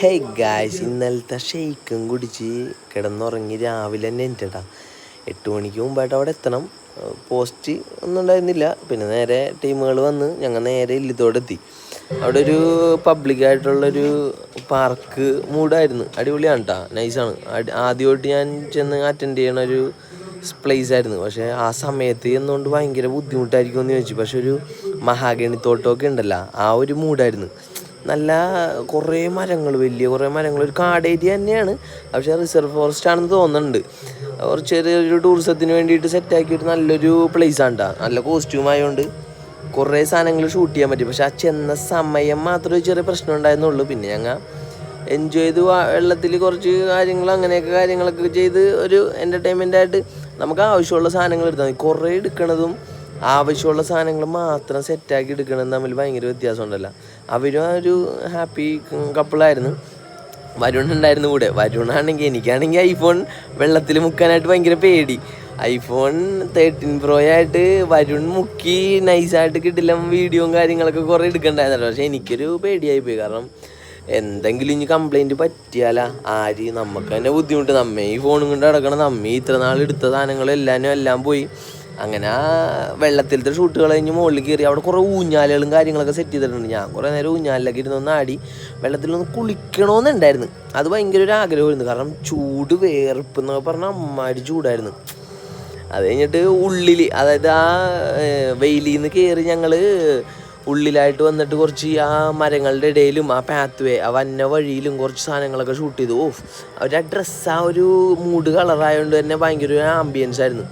Hey guys, ഇന്നലത്തെ ഷെയ്ക്കും കുടിച്ച് കിടന്നുറങ്ങി രാവിലെ തന്നെ എണീറ്റടാ. 8 മണിക്ക് മുമ്പായിട്ട് അവിടെ എത്തണം. പോസ്റ്റ് ഒന്നും ഉണ്ടായിരുന്നില്ല. പിന്നെ നേരെ ടീമുകൾ വന്ന് ഞങ്ങൾ നേരെ ഇല്ലത്തോടെത്തി. അവിടെ ഒരു പബ്ലിക്കായിട്ടുള്ളൊരു പാർക്ക് മൂഡായിരുന്നു. അടിപൊളിയാണ് കേട്ടോ, നൈസാണ്. ആദ്യമായിട്ട് ഞാൻ ചെന്ന് അറ്റൻഡ് ചെയ്യണ ഒരു പ്ലേസ് ആയിരുന്നു. പക്ഷേ ആ സമയത്ത് എന്നുകൊണ്ട് ഭയങ്കര ബുദ്ധിമുട്ടായിരിക്കും എന്ന് ചോദിച്ചു. പക്ഷെ ഒരു മഹാഗണി തോട്ടമൊക്കെ ഉണ്ടല്ലോ, ആ ഒരു മൂഡായിരുന്നു. നല്ല കുറേ മരങ്ങൾ, വലിയ കുറേ മരങ്ങൾ, ഒരു കാട് ഏരിയ തന്നെയാണ്. പക്ഷേ റിസർവ് ഫോറസ്റ്റ് ആണെന്ന് തോന്നുന്നുണ്ട്. കുറച്ച് ചെറിയൊരു ടൂറിസത്തിന് വേണ്ടിയിട്ട് സെറ്റാക്കിയൊരു നല്ലൊരു പ്ലേസാണ് കേട്ടോ. നല്ല കോസ്റ്റ്യൂം ആയതുകൊണ്ട് കുറേ സാധനങ്ങൾ ഷൂട്ട് ചെയ്യാൻ പറ്റി. പക്ഷെ ആ ചെന്ന സമയം മാത്രമേ ചെറിയ പ്രശ്നം ഉണ്ടായിരുന്നുള്ളൂ. പിന്നെ ഞങ്ങൾ എൻജോയ് ചെയ്ത് വെള്ളത്തിൽ കുറച്ച് കാര്യങ്ങളൊക്കെ ചെയ്ത് ഒരു എൻ്റർടൈൻമെൻ്റ് ആയിട്ട് നമുക്ക് ആവശ്യമുള്ള സാധനങ്ങൾ എടുത്താൽ മതി. കുറേ എടുക്കണതും ആവശ്യമുള്ള സാധനങ്ങൾ മാത്രം സെറ്റാക്കി എടുക്കണതും തമ്മിൽ ഭയങ്കര വ്യത്യാസമുണ്ടല്ലോ. അവരും ഒരു ഹാപ്പി കപ്പിളായിരുന്നു. വരുൺ ഉണ്ടായിരുന്നു കൂടെ. വരുണാണെങ്കിൽ എനിക്കാണെങ്കിൽ ഐഫോൺ വെള്ളത്തിൽ മുക്കാനായിട്ട് ഭയങ്കര പേടി. ഐഫോൺ 13 Pro ആയിട്ട് വരുൺ മുക്കി നൈസായിട്ട് കിട്ടില്ല. വീഡിയോയും കാര്യങ്ങളൊക്കെ കുറേ എടുക്കണ്ടായിരുന്നല്ലോ. പക്ഷേ എനിക്കൊരു പേടിയായിപ്പോയി. കാരണം എന്തെങ്കിലും ഇനി കംപ്ലൈൻറ്റ് പറ്റിയാലാ ആര് നമുക്ക് തന്നെ ബുദ്ധിമുട്ട്. നമ്മെ ഈ ഫോണും കൊണ്ട് നടക്കണം. നമ്മെ ഇത്ര നാൾ എടുത്ത സാധനങ്ങളെല്ലാം പോയി. അങ്ങനെ ആ വെള്ളത്തിലത്തെ ഷൂട്ടുകൾ കഴിഞ്ഞ് മുകളിൽ കയറി അവിടെ കുറേ ഊഞ്ഞാലുകളും കാര്യങ്ങളൊക്കെ സെറ്റ് ചെയ്തിട്ടുണ്ട്. ഞാൻ കുറേ നേരം ഊഞ്ഞാലിലൊക്കെ ഇരുന്നൊന്ന് ആടി. വെള്ളത്തിലൊന്ന് കുളിക്കണമെന്നുണ്ടായിരുന്നു. അത് ഭയങ്കര ഒരു ആഗ്രഹമായിരുന്നു. കാരണം ചൂട്, വേർപ്പ് എന്നൊക്കെ പറഞ്ഞാൽ അമ്മാതിരി ചൂടായിരുന്നു. അത് കഴിഞ്ഞിട്ട് ഉള്ളിൽ, അതായത് ആ വെയിലിൽ നിന്ന് കയറി ഞങ്ങൾ ഉള്ളിലായിട്ട് വന്നിട്ട് കുറച്ച് ആ മരങ്ങളുടെ ഇടയിലും ആ പാത്വേ, ആ വന്ന വഴിയിലും കുറച്ച് സാധനങ്ങളൊക്കെ ഷൂട്ട് ചെയ്തു. അവരുടെ ആ ഡ്രസ്സ്, ആ ഒരു മൂഡ് കളറായതുകൊണ്ട് തന്നെ ഭയങ്കര ഒരു ആംബിയൻസ് ആയിരുന്നു.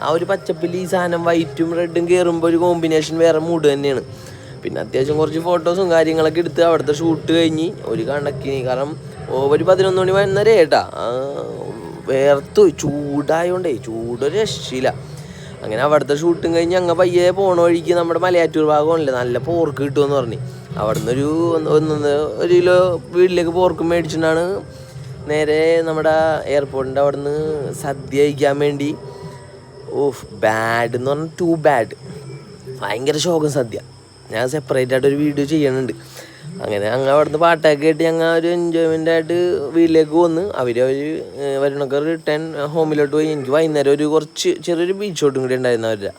ആ ഒരു പച്ചപ്പിൽ ഈ സാധനം വൈറ്റും റെഡും കയറുമ്പോൾ ഒരു കോമ്പിനേഷൻ വേറെ മൂഡ് തന്നെയാണ്. പിന്നെ അത്യാവശ്യം കുറച്ച് ഫോട്ടോസും കാര്യങ്ങളൊക്കെ എടുത്ത് അവിടുത്തെ ഷൂട്ട് കഴിഞ്ഞ് ഒരു കണക്കിന്, കാരണം ഒരു 11 മണി വന്നേരം കേട്ടാ വേർത്തു ചൂടായോണ്ടേ, ചൂടൊരു രക്ഷയില്ല. അങ്ങനെ അവിടുത്തെ ഷൂട്ടും കഴിഞ്ഞ് അങ്ങ് പയ്യെ പോണ വഴിക്ക് നമ്മുടെ മലയാറ്റൂർ ഭാഗമല്ലേ, നല്ല പോർക്ക് കിട്ടുമെന്ന് പറഞ്ഞ് അവിടെ നിന്ന് ഒരു കിലോ വീട്ടിലേക്ക് പോർക്ക് മേടിച്ചിട്ടാണ് നേരെ നമ്മുടെ എയർപോർട്ടിൻ്റെ അവിടെ നിന്ന് സദ്യ കഴിക്കാൻ വേണ്ടി. ബാഡ് എന്ന് പറഞ്ഞാൽ ടു ബാഡ്, ഭയങ്കര ശോകം സദ്യ. ഞാൻ സെപ്പറേറ്റ് ആയിട്ടൊരു വീഡിയോ ചെയ്യണുണ്ട്. അങ്ങനെ അവിടെ നിന്ന് പാട്ടൊക്കെ കേട്ട് ഞങ്ങൾ ഒരു എൻജോയ്മെൻ്റ് ആയിട്ട് വീട്ടിലേക്ക് വന്ന് അവർ വരുന്നൊക്കെ റിട്ടേൺ ഹോമിലോട്ട് പോയി. എനിക്ക് വൈകുന്നേരം ഒരു കുറച്ച് ചെറിയൊരു ബീച്ച് ഷോട്ടും കൂടി ഉണ്ടായിരുന്നു അവരുടെ,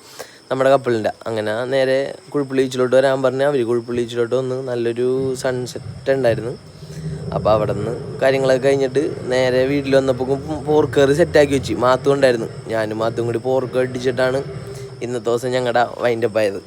നമ്മുടെ കപ്പിളിൻ്റെ. അങ്ങനെ നേരെ കുഴിപ്പള്ളി ബീച്ചിലോട്ട് വരാൻ പറഞ്ഞാൽ അവർ കുഴിപ്പള്ളി ബീച്ചിലോട്ട് വന്ന് നല്ലൊരു സൺസെറ്റ് ഉണ്ടായിരുന്നു. അപ്പോൾ അവിടെ നിന്ന് കാര്യങ്ങളൊക്കെ കഴിഞ്ഞിട്ട് നേരെ വീട്ടിൽ വന്നപ്പോൾ പോർക്ക് കറി സെറ്റാക്കി വെച്ച്. മാത്തും ഉണ്ടായിരുന്നു. ഞാനും മാത്തും കൂടി പോർക്ക് അടിച്ചിട്ടാണ് ഇന്നത്തെ ദിവസം ഞങ്ങളുടെ വൈൻഡപ്പ് ആയത്.